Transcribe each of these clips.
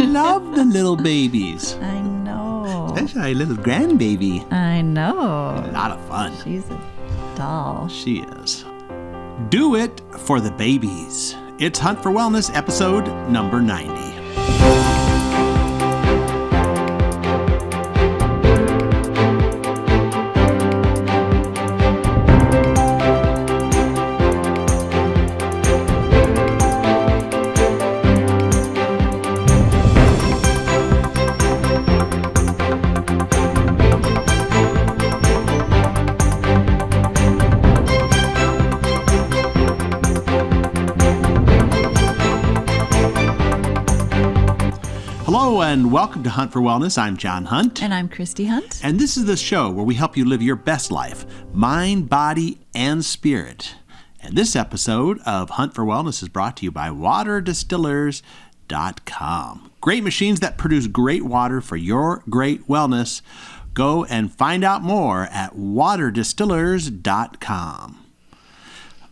love the little babies. I know. Especially little grandbaby. I know. A lot of fun. She's a doll. She is. Do it for the babies. It's Hunt for Wellness, episode number 90. Hello and welcome to Hunt for Wellness. I'm John Hunt. And I'm Christy Hunt. And this is the show where we help you live your best life, mind, body, and spirit. And this episode of Hunt for Wellness is brought to you by waterdistillers.com. Great machines that produce great water for your great wellness. Go and find out more at waterdistillers.com.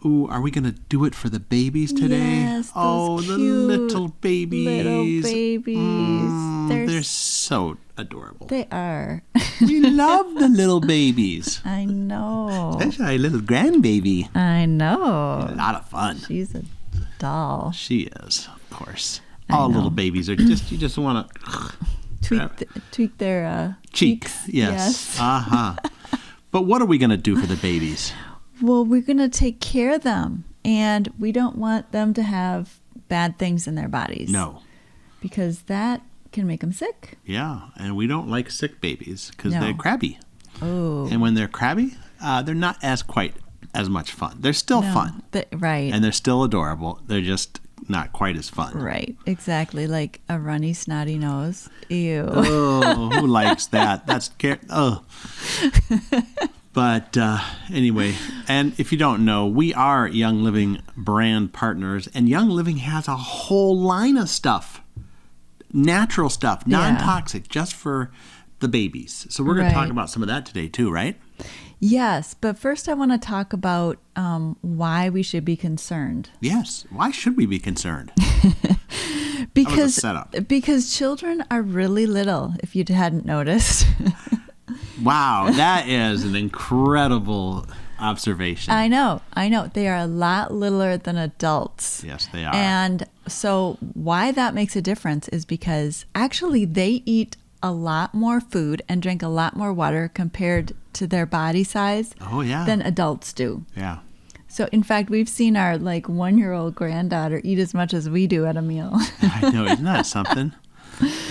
Ooh, are we going to do it for the babies today? Yes, oh, the little babies. Little babies. They're so adorable. They are. We love the little babies. I know. Especially little grandbaby. I know. A lot of fun. She's a doll. She is, of course. All little babies are just, you just want to tweak their cheeks. Yes. Uh-huh. But what are we going to do for the babies? Well, we're going to take care of them, and we don't want them to have bad things in their bodies. No. Because that can make them sick. Yeah, and we don't like sick babies because No. they're crabby. Oh. And when they're crabby, they're not quite as much fun. They're still fun. Right. And they're still adorable. They're just not quite as fun. Right, exactly. Like a runny, snotty nose. Ew. Oh, who likes that? That's scary. Oh. But anyway, and if you don't know, we are Young Living brand partners, and Young Living has a whole line of stuff, natural stuff, non-toxic, just for the babies. So we're going to talk about some of that today too, right? Yes, but first I want to talk about why we should be concerned. Yes, why should we be concerned? Because that was a setup. Because children are really little, if you hadn't noticed. Wow, that is an incredible observation. I know. They are a lot littler than adults. Yes, they are. And so why that makes a difference is because actually they eat a lot more food and drink a lot more water compared to their body size than adults do. Yeah. So in fact, we've seen our 1-year-old granddaughter eat as much as we do at a meal. I know, isn't that something?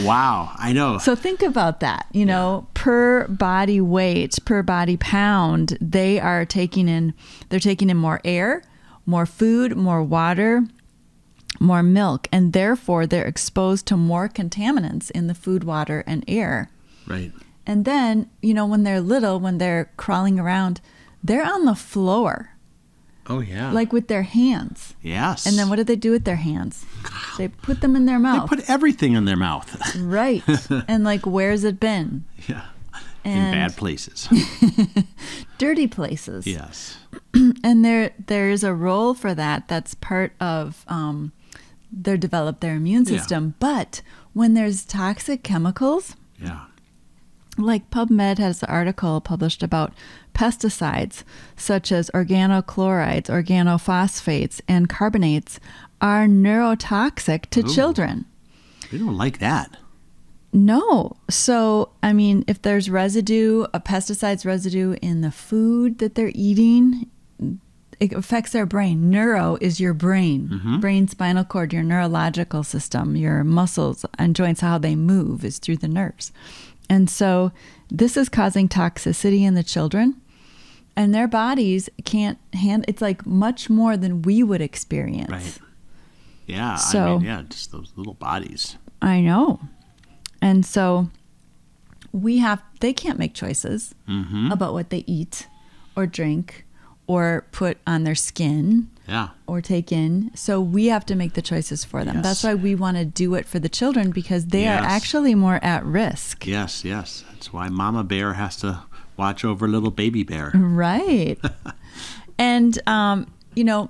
Wow, I know. So think about that, per body weight, per body pound, they're taking in more air, more food, more water, more milk, and therefore they're exposed to more contaminants in the food, water, and air. Right. And then, when they're little, when they're crawling around, they're on the floor. Oh, yeah. Like with their hands. Yes. And then what do they do with their hands? They put them in their mouth. They put everything in their mouth. Right. And where's it been? Yeah. In bad places. Dirty places. Yes. And there's a role for that. That's part of their immune system. Yeah. But when there's toxic chemicals, like PubMed has an article published about pesticides such as organochlorides, organophosphates, and carbonates are neurotoxic to children. We don't like that. No. So, if there's a pesticides residue in the food that they're eating, it affects their brain. Neuro is your brain. Mm-hmm. Brain, spinal cord, your neurological system, your muscles and joints, how they move is through the nerves. And so this is causing toxicity in the children, and their bodies can't handle. It's much more than we would experience. Right. Yeah. So, just those little bodies. I know. And so they can't make choices about what they eat or drink or put on their skin or take in. So we have to make the choices for them. Yes. That's why we want to do it for the children, because they are actually more at risk. Yes. That's why Mama Bear has to watch over little baby bear. Right. And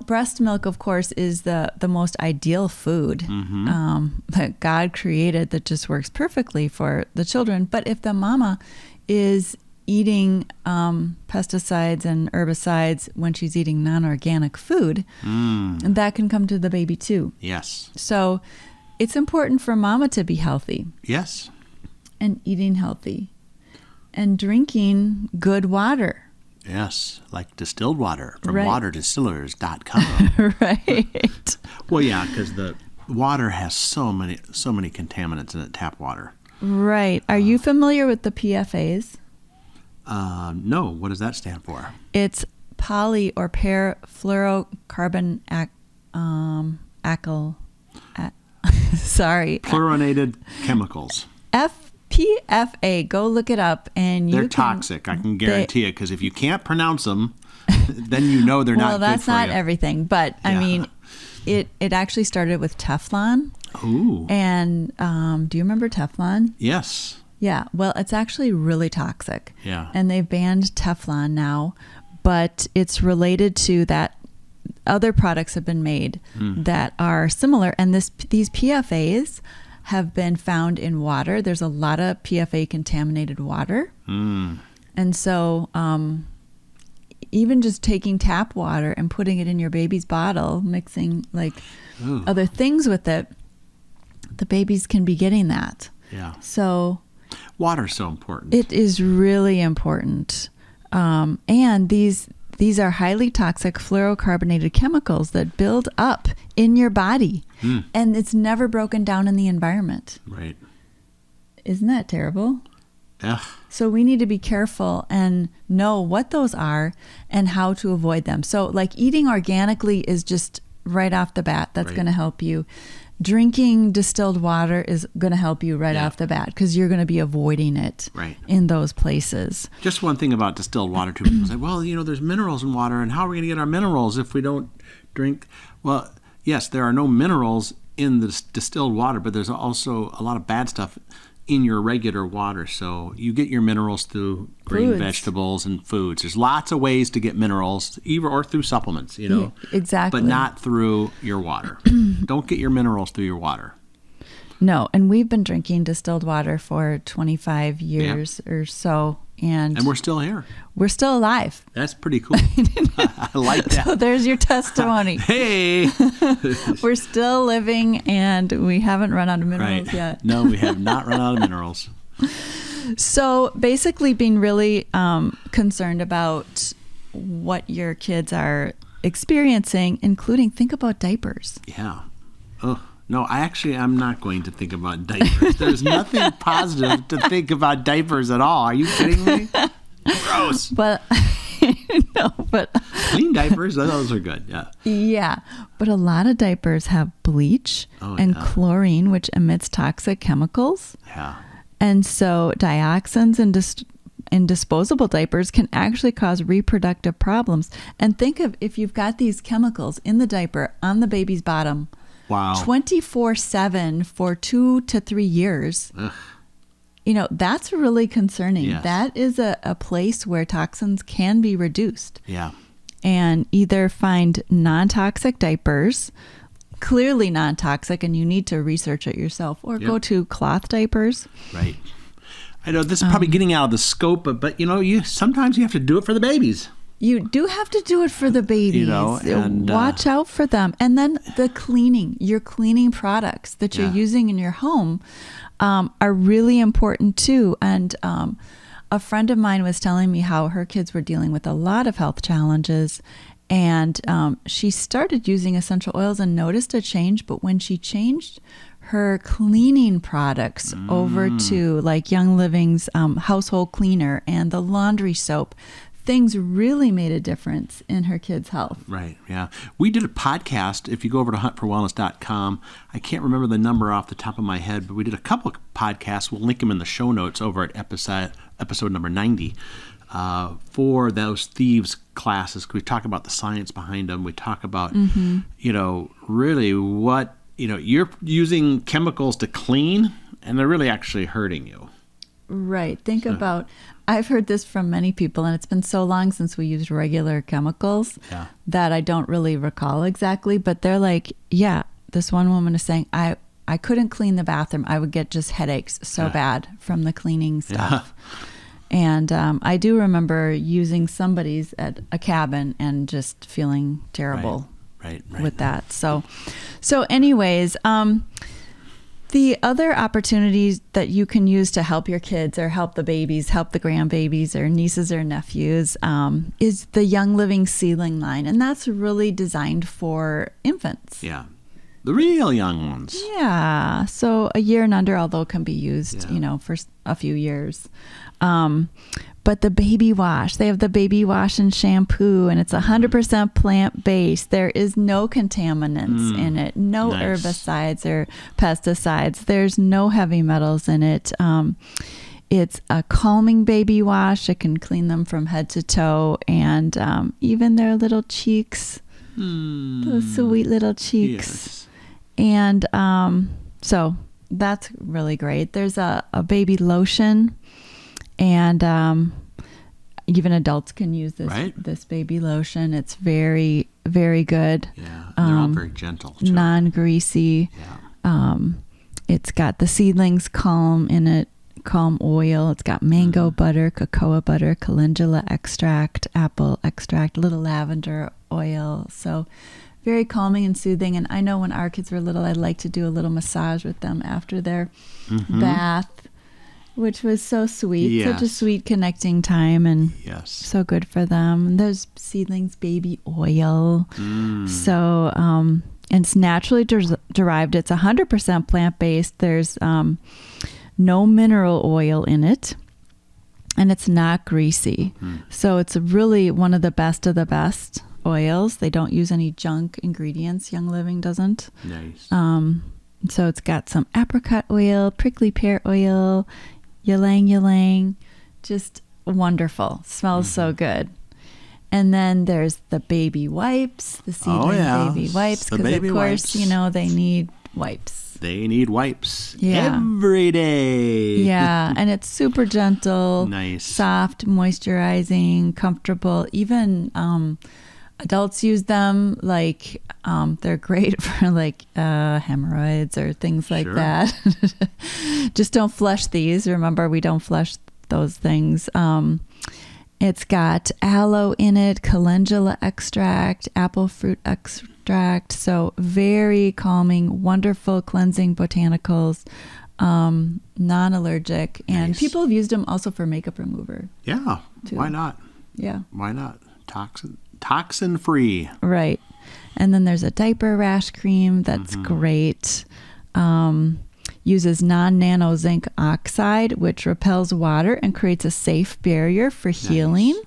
breast milk, of course, is the most ideal food that God created that just works perfectly for the children. But if the mama is eating pesticides and herbicides when she's eating non-organic food, that can come to the baby too. Yes. So it's important for mama to be healthy. Yes. And eating healthy. And drinking good water. Yes, like distilled water from Right. waterdistillers.com. Right. Well, yeah, because the water has so many contaminants in it, tap water. Right. Are you familiar with the PFAs? No, what does that stand for? It's poly or perfluorocarbon sorry. Fluorinated chemicals. PFA. Go look it up, and they're toxic. I can guarantee it, because if you can't pronounce them, then you know they're not good for you. Well, that's not everything, but I mean, it actually started with Teflon. Ooh. And do you remember Teflon? Yes. Yeah. Well, it's actually really toxic. Yeah. And they've banned Teflon now, but it's related to that. Other products have been made that are similar, and these PFAs have been found in water. There's a lot of PFA contaminated water. And so even just taking tap water and putting it in your baby's bottle, mixing other things with it, the babies can be getting that. Yeah. So water's so important. It is really important. And these are highly toxic fluorocarbonated chemicals that build up in your body, and it's never broken down in the environment. Right. Isn't that terrible? Yeah. So we need to be careful and know what those are and how to avoid them. So eating organically is just right off the bat. That's going to help you. Drinking distilled water is going to help you right off the bat, because you're going to be avoiding it in those places. Just one thing about distilled water, too. People say, well, there's minerals in water, and how are we going to get our minerals if we don't drink? Well, yes, there are no minerals in the distilled water, but there's also a lot of bad stuff in your regular water. So you get your minerals through green vegetables and foods. There's lots of ways to get minerals, either or through supplements, Exactly. But not through your water. Don't get your minerals through your water. No, and we've been drinking distilled water for 25 years or so. And we're still here. We're still alive. That's pretty cool. I like that. So there's your testimony. Hey! We're still living, and we haven't run out of minerals yet. No, we have not run out of minerals. So basically being really concerned about what your kids are experiencing, including think about diapers. Yeah. Oh. No, I'm not going to think about diapers. There's nothing positive to think about diapers at all. Are you kidding me? Gross. But clean diapers, those are good. Yeah. Yeah, but a lot of diapers have bleach and chlorine, which emits toxic chemicals. Yeah. And so dioxins in disposable diapers can actually cause reproductive problems. And think of if you've got these chemicals in the diaper on the baby's bottom. Wow. 24/7 for 2 to 3 years. Ugh. That's really concerning. Yes. That is a place where toxins can be reduced. Yeah. And either find non-toxic diapers, clearly non-toxic, and you need to research it yourself, or go to cloth diapers. Right. I know this is probably getting out of the scope, but sometimes you have to do it for the babies. You do have to do it for the babies. And watch out for them. And then the cleaning, your cleaning products that you're using in your home are really important too. And a friend of mine was telling me how her kids were dealing with a lot of health challenges. And she started using essential oils and noticed a change. But when she changed her cleaning products over to Young Living's household cleaner and the laundry soap, things really made a difference in her kids' health. Right, yeah. We did a podcast. If you go over to Hunt4Wellness.com, I can't remember the number off the top of my head, but we did a couple of podcasts. We'll link them in the show notes over at episode number 90 for those Thieves classes. We talk about the science behind them. We talk about, really what, you're using chemicals to clean, and they're really actually hurting you. Right. Think about I've heard this from many people, and it's been so long since we used regular chemicals that I don't really recall exactly, but they're like, yeah, this one woman is saying, I couldn't clean the bathroom. I would get just headaches so bad from the cleaning stuff. And I do remember using somebody's at a cabin and just feeling terrible with that. So anyways, the other opportunities that you can use to help your kids or help the babies, help the grandbabies or nieces or nephews is the Young Living Seedling line. And that's really designed for infants. Yeah. The real young ones. Yeah. So a year and under, although it can be used, for a few years. But the baby wash, they have the baby wash and shampoo, and it's 100% plant-based. There is no contaminants in it, no herbicides or pesticides. There's no heavy metals in it. It's a calming baby wash. It can clean them from head to toe, and even their little cheeks, those sweet little cheeks. Yes. And so that's really great. There's a baby lotion, and even adults can use this baby lotion. It's very, very good. Yeah, they're all very gentle too. Non-greasy. Yeah. It's got the Seedlings Calm in it, Calm oil. It's got mango butter, cocoa butter, calendula extract, apple extract, little lavender oil. So very calming and soothing. And I know when our kids were little, I'd like to do a little massage with them after their bath, which was so sweet. Yes. Such a sweet connecting time, and so good for them. And there's Seedlings baby oil. So, and it's naturally derived. It's 100% plant-based. There's no mineral oil in it, and it's not greasy. So it's really one of the best oils. They don't use any junk ingredients. Young Living doesn't. Nice. So it's got some apricot oil, prickly pear oil, ylang ylang, just wonderful. Smells so good. And then there's the baby wipes, the Seedling baby wipes, because of course, they need wipes. They need wipes every day. Yeah, and it's super gentle, nice, soft, moisturizing, comfortable. Even adults use them, like they're great for like hemorrhoids or things like that. Just don't flush these. Remember, we don't flush those things. It's got aloe in it, calendula extract, apple fruit extract. So very calming, wonderful cleansing botanicals, non-allergic. And people have used them also for makeup remover. Yeah, too. Why not? Yeah. Why not? Toxin free. Right. And then there's a diaper rash cream that's great. Uses non-nano zinc oxide, which repels water and creates a safe barrier for healing.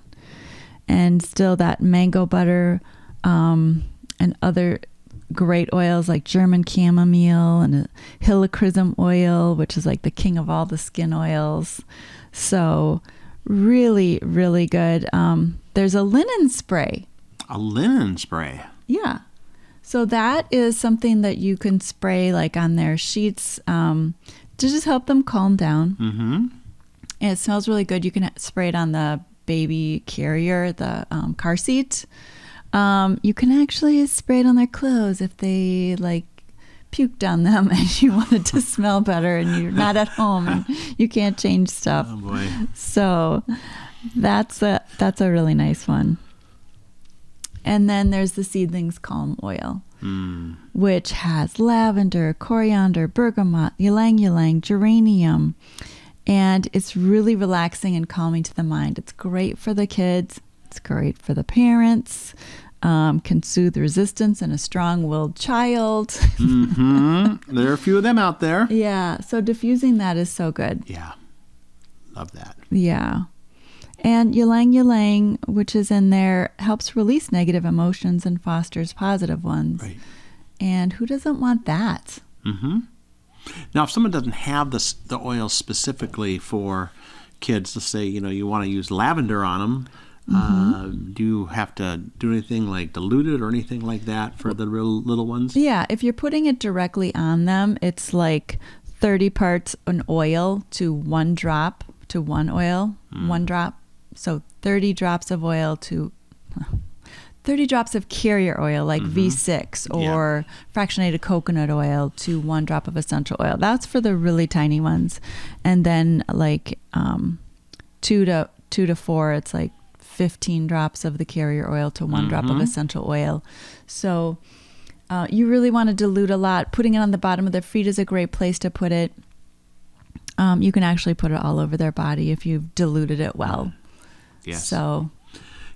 And still that mango butter and other great oils like German chamomile and helichrysum oil, which is like the king of all the skin oils. So really, really good. There's a linen spray. A linen spray? Yeah. So that is something that you can spray like on their sheets to just help them calm down. And it smells really good. You can spray it on the baby carrier, the car seat. You can actually spray it on their clothes if they like puked on them and you want it to smell better and you're not at home and you can't change stuff. Oh boy. So that's a really nice one. And then there's the Seedlings Calm oil, which has lavender, coriander, bergamot, ylang ylang, geranium, and it's really relaxing and calming to the mind. It's great for the kids. It's great for the parents. Can soothe resistance in a strong-willed child. There are a few of them out there. Yeah, so diffusing that is so good. Yeah, love that. Yeah. And ylang ylang, which is in there, helps release negative emotions and fosters positive ones. Right. And who doesn't want that? Now, if someone doesn't have the oil specifically for kids, let's say, you want to use lavender on them, do you have to do anything like dilute it or anything like that for the real little ones? Yeah, if you're putting it directly on them, it's like 30 parts an oil to 1 drop to 1 oil, 1 drop. So 30 drops of oil to 30 drops of carrier oil like V6 or fractionated coconut oil to 1 drop of essential oil. That's for the really tiny ones. And then like 2 to 4, it's like 15 drops of the carrier oil to 1 drop of essential oil. So you really want to dilute a lot. Putting it on the bottom of their feet is a great place to put it. You can actually put it all over their body if you've diluted it well. Yes. So,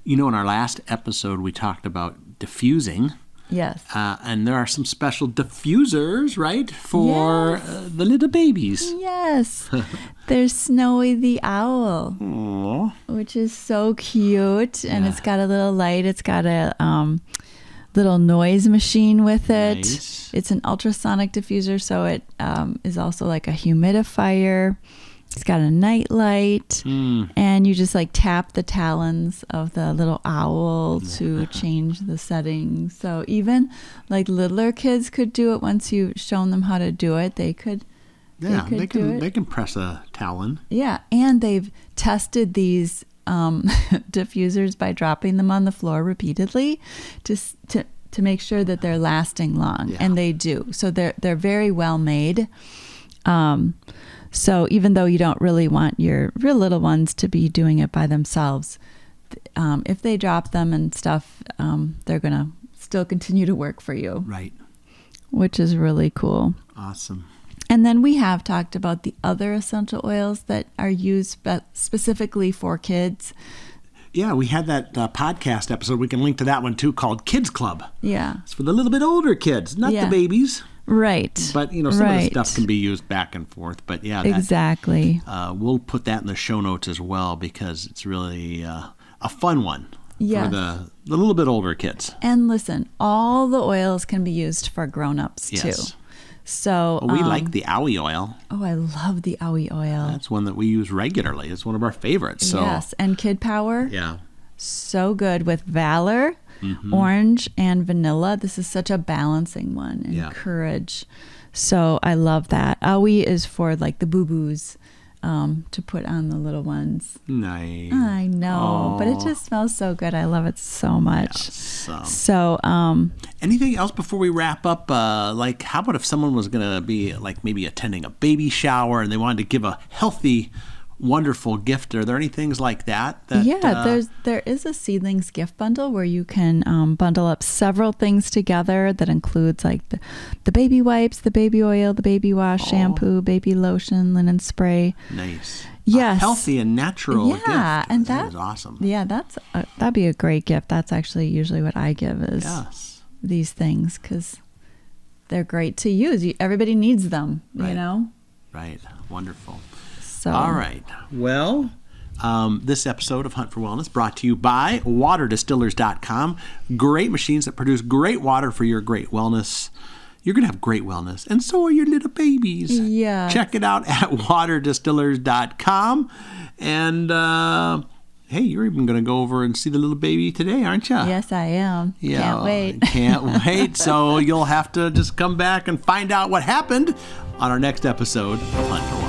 in our last episode, we talked about diffusing. Yes. And there are some special diffusers, right, for the little babies. Yes. There's Snowy the owl, Aww. which is so cute. And it's got a little light. It's got a little noise machine with it. Nice. It's an ultrasonic diffuser, so it is also like a humidifier. It's got a night light, and you just like tap the talons of the little owl to change the settings. So even like littler kids could do it once you've shown them how to do it. They could. Yeah, they can. do it. They can press a talon. Yeah, and they've tested these diffusers by dropping them on the floor repeatedly to make sure that they're lasting long, and they do. So they're very well made. So even though you don't really want your real little ones to be doing it by themselves, if they drop them and stuff, they're going to still continue to work for you. Right. Which is really cool. Awesome. And then we have talked about the other essential oils that are used specifically for kids. Yeah, we had that podcast episode. We can link to that one too, called Kids Club. Yeah. It's for the little bit older kids, not the babies. Right. But, some of the stuff can be used back and forth. But, yeah. Exactly. We'll put that in the show notes as well because it's really a fun one for the little bit older kids. And listen, all the oils can be used for grown-ups too. So we like the Owie oil. Oh, I love the Owie oil. That's one that we use regularly. It's one of our favorites. So. Yes, and Kid Power. Yeah. So good with Valor, orange, and vanilla. This is such a balancing one. And courage. So I love that. Owie is for like the boo-boos to put on the little ones. Nice. I know, but it just smells so good. I love it so much. Yes. So, anything else before we wrap up? Like, how about if someone was going to be like maybe attending a baby shower and they wanted to give a healthy, wonderful gift? Are there any things like that? There is a Seedlings gift bundle where you can bundle up several things together that includes like the baby wipes, the baby oil, the baby wash, shampoo, baby lotion, linen spray. Nice. Yes. A healthy and natural gift. And that is awesome. Yeah, that'd be a great gift. That's actually usually what I give is these things because they're great to use. Everybody needs them, you know? Right. Wonderful. So. All right. Well, this episode of Hunt for Wellness brought to you by waterdistillers.com. Great machines that produce great water for your great wellness. You're going to have great wellness, and so are your little babies. Yeah. Check it out at waterdistillers.com. And, hey, you're even going to go over and see the little baby today, aren't you? Yes, I am. Yeah, can't wait. Can't wait. So you'll have to just come back and find out what happened on our next episode of Hunt for Wellness.